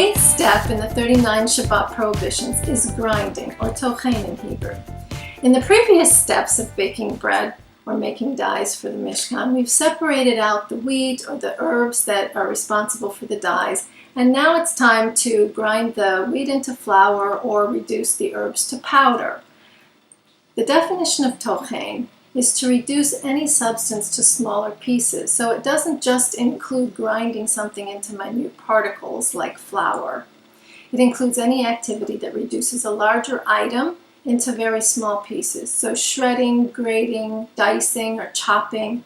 eighth step in the 39 Shabbat prohibitions is grinding, or Tochain in Hebrew. In the previous steps of baking bread or making dyes for the Mishkan, we've separated out the wheat or the herbs that are responsible for the dyes, and now it's time to grind the wheat into flour or reduce the herbs to powder. The definition of Tochain is to reduce any substance to smaller pieces, so it doesn't just include grinding something into minute particles like flour. It includes any activity that reduces a larger item into very small pieces, so shredding, grating, dicing, or chopping.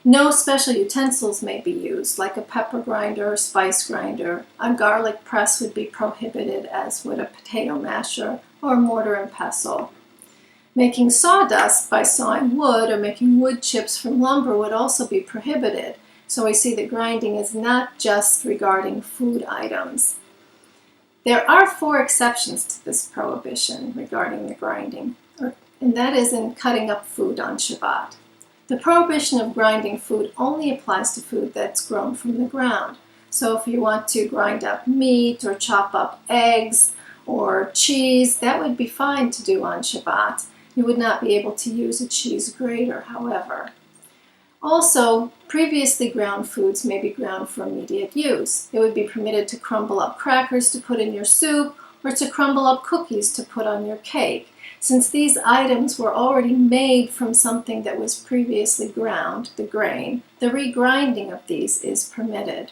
No special utensils may be used, like a pepper grinder or spice grinder. A garlic press would be prohibited, as would a potato masher or mortar and pestle. Making sawdust by sawing wood or making wood chips from lumber would also be prohibited, so we see that grinding is not just regarding food items. There are 4 exceptions to this prohibition regarding the grinding, and that is in cutting up food on Shabbat. The prohibition of grinding food only applies to food that's grown from the ground. So if you want to grind up meat or chop up eggs or cheese, that would be fine to do on Shabbat. You would not be able to use a cheese grater, however. Also, previously ground foods may be ground for immediate use. It would be permitted to crumble up crackers to put in your soup or to crumble up cookies to put on your cake. Since these items were already made from something that was previously ground, the grain, the regrinding of these is permitted.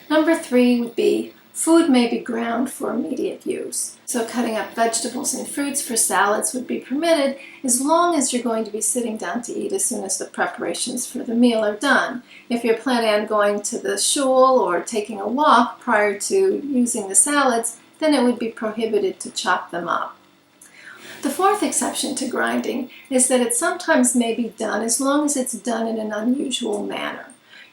Number 3 would be food may be ground for immediate use. So cutting up vegetables and fruits for salads would be permitted as long as you're going to be sitting down to eat as soon as the preparations for the meal are done. If you're planning on going to the shul or taking a walk prior to using the salads, then it would be prohibited to chop them up. The 4th exception to grinding is that it sometimes may be done as long as it's done in an unusual manner.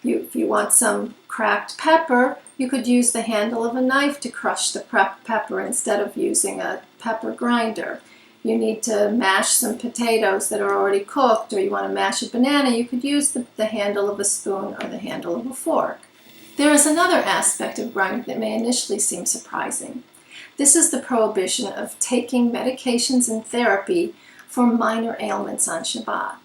If you want some cracked pepper, you could use the handle of a knife to crush the pepper instead of using a pepper grinder. You need to mash some potatoes that are already cooked, or you want to mash a banana, you could use the handle of a spoon or the handle of a fork. There is another aspect of grinding that may initially seem surprising. This is the prohibition of taking medications and therapy for minor ailments on Shabbat.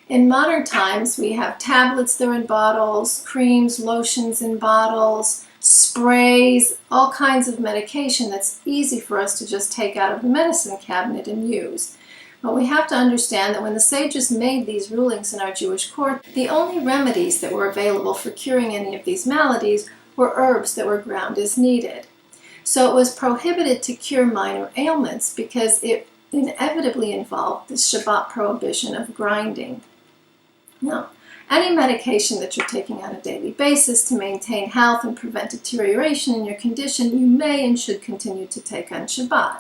In modern times, we have tablets that are in bottles, creams, lotions in bottles, sprays, all kinds of medication that's easy for us to just take out of the medicine cabinet and use. But we have to understand that when the sages made these rulings in our Jewish court, the only remedies that were available for curing any of these maladies were herbs that were ground as needed. So it was prohibited to cure minor ailments because it inevitably involved the Shabbat prohibition of grinding. Now, any medication that you're taking on a daily basis to maintain health and prevent deterioration in your condition, you may and should continue to take on Shabbat.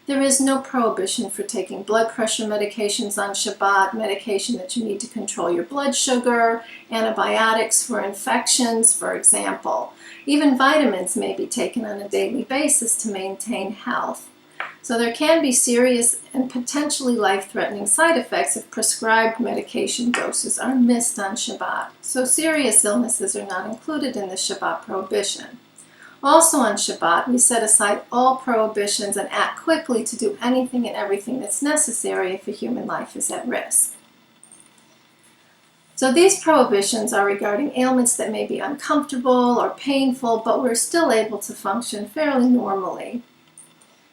There is no prohibition for taking blood pressure medications on Shabbat, medication that you need to control your blood sugar, antibiotics for infections, for example. Even vitamins may be taken on a daily basis to maintain health. So there can be serious and potentially life-threatening side effects if prescribed medication doses are missed on Shabbat. So serious illnesses are not included in the Shabbat prohibition. Also on Shabbat, we set aside all prohibitions and act quickly to do anything and everything that's necessary if a human life is at risk. So these prohibitions are regarding ailments that may be uncomfortable or painful, but we're still able to function fairly normally.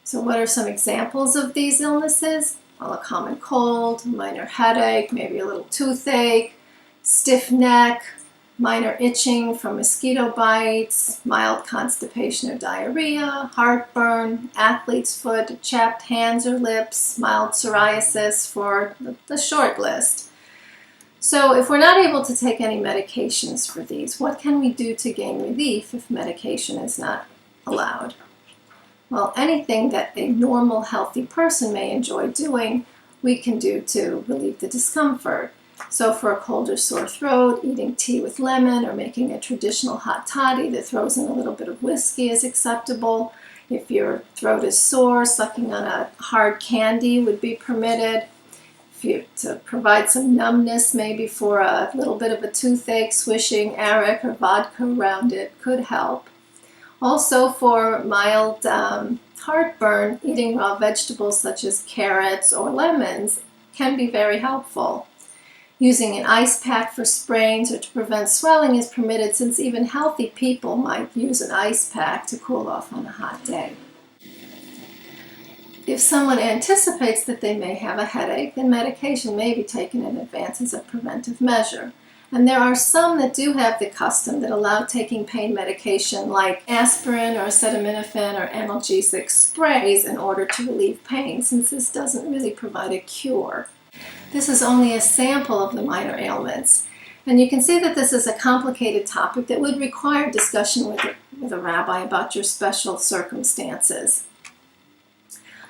So what are some examples of these illnesses? Well, a common cold, minor headache, maybe a little toothache, stiff neck, minor itching from mosquito bites, mild constipation or diarrhea, heartburn, athlete's foot, chapped hands or lips, mild psoriasis for the short list. So if we're not able to take any medications for these, what can we do to gain relief if medication is not allowed? Well, anything that a normal, healthy person may enjoy doing, we can do to relieve the discomfort. So for a cold or sore throat, eating tea with lemon or making a traditional hot toddy that throws in a little bit of whiskey is acceptable. If your throat is sore, sucking on a hard candy would be permitted. To provide some numbness, maybe for a little bit of a toothache, swishing Arrack or vodka around it could help. Also, for mild heartburn, eating raw vegetables such as carrots or lemons can be very helpful. Using an ice pack for sprains or to prevent swelling is permitted, since even healthy people might use an ice pack to cool off on a hot day. If someone anticipates that they may have a headache, then medication may be taken in advance as a preventive measure. And there are some that do have the custom that allow taking pain medication like aspirin or acetaminophen or analgesic sprays in order to relieve pain, since this doesn't really provide a cure. This is only a sample of the minor ailments. And you can see that this is a complicated topic that would require discussion with a rabbi about your special circumstances.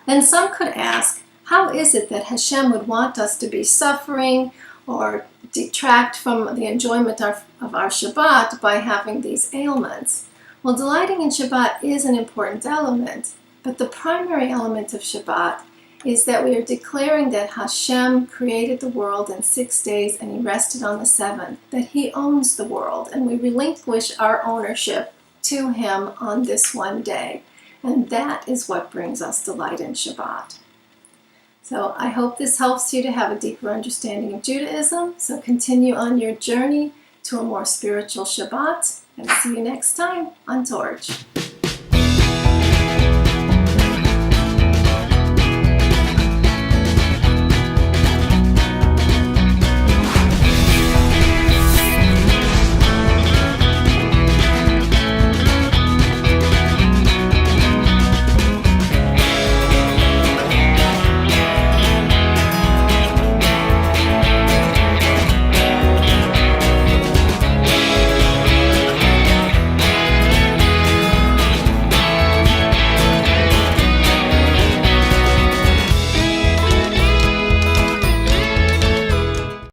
Then some could ask, how is it that Hashem would want us to be suffering or detract from the enjoyment of our Shabbat by having these ailments? Well, delighting in Shabbat is an important element, but the primary element of Shabbat is that we are declaring that Hashem created the world in 6 days and He rested on the seventh, that He owns the world, and we relinquish our ownership to Him on this one day. And that is what brings us delight in Shabbat. So I hope this helps you to have a deeper understanding of Judaism. So continue on your journey to a more spiritual Shabbat, and see you next time on Torch.